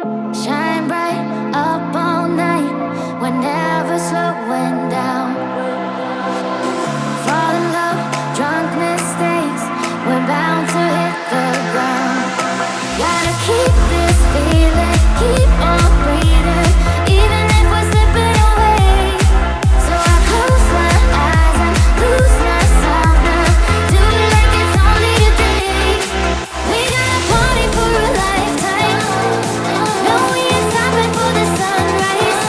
Shine bright up all night. We're never slowing down. Fall in love, drunk mistakes. We're bound to hit the ground. Gotta keep this feeling, keep on breathing, even if we're slipping away. So I close my eyes and lose myself now. Do it like it's only a day. We got a party for a lifetime. No, we ain't stopping for the sunrise.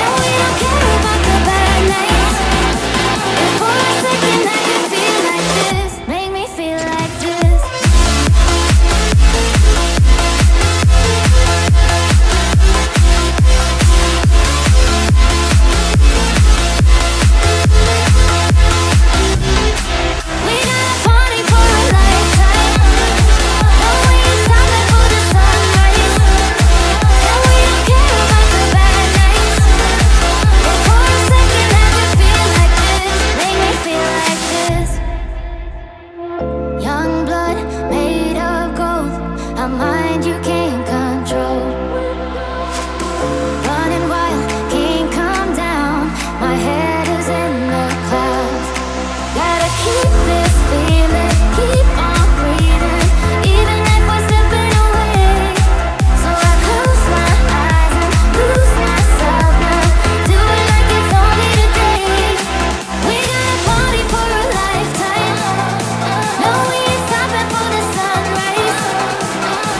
And we don't care about the bad nights. If for a second I could feel like this, make me feel like this. We got a party for a lifetime. No, we ain't stopping for the sunrise. And we don't care about the bad nights. If for a second I could feel like this, make me feel like this. Young blood made of gold, a mind you can't control. Running wild, can't come down. My head is in the clouds. Gotta keep this feeling, keep on breathing, even if we're slipping away. So I close my eyes and lose myself now. Do it like it's only today. We got a party for a lifetime. No, we ain't stopping for the sunrise.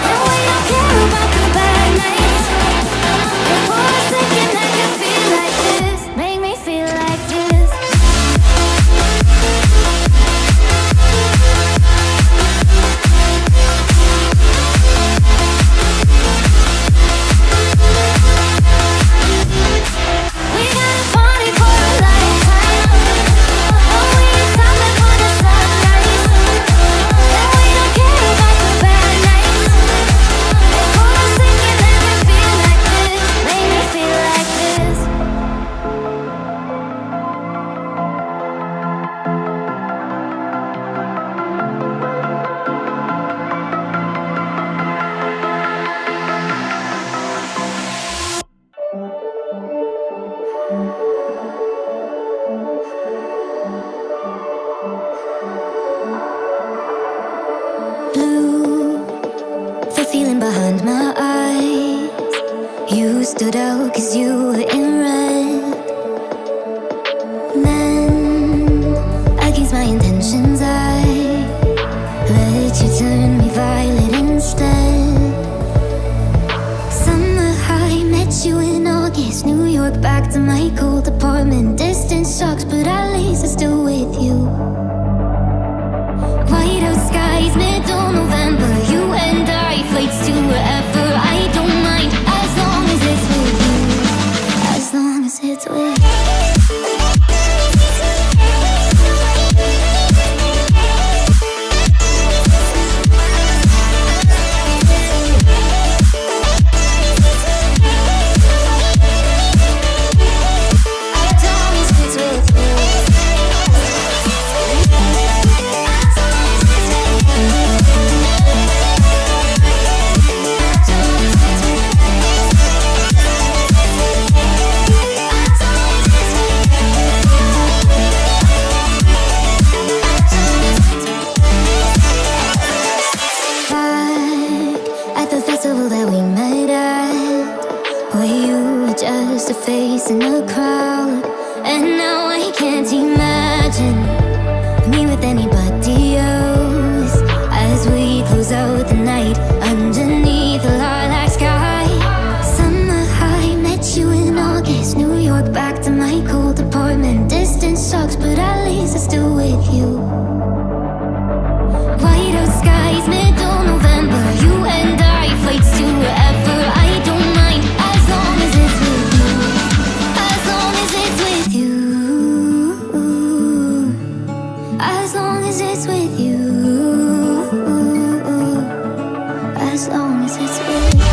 And we don't care about the bad nights. If for a second I could feel like this, make me feel like this. We got a party for a lifetime. No, we ain't stopping for the sunrise. And we don't care about the bad nights. If for a second I could feel like this, make me feel like this. Blue, the feeling behind my eyes. You stood out 'cause you were in red. Then, against my intentions, I let you turn me violet instead. Summer high, met you in August. New York, back to my cold apartment. Distance sucks, but at least I'm still with you. White out skies, middle November. You and I, flights to wherever. I don't mind, as long as it's with you. As long as it's with you. As long as it's with you. Back at the festival that we met at, where you were just a face in the crowd. And now I can't imagine me with anybody else, as we close out the night underneath the lilac sky. Summer high, met you in August. New York, back to my cold apartment. Distance sucks, but at least I'm still with you. White out skies, middle November. You and I, flights to wherever. I don't mind, as long as it's with you. As long as it's with you. As long as it's with you. As long as it's with you.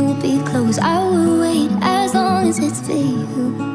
you'll be close. I will wait as long as it's for you.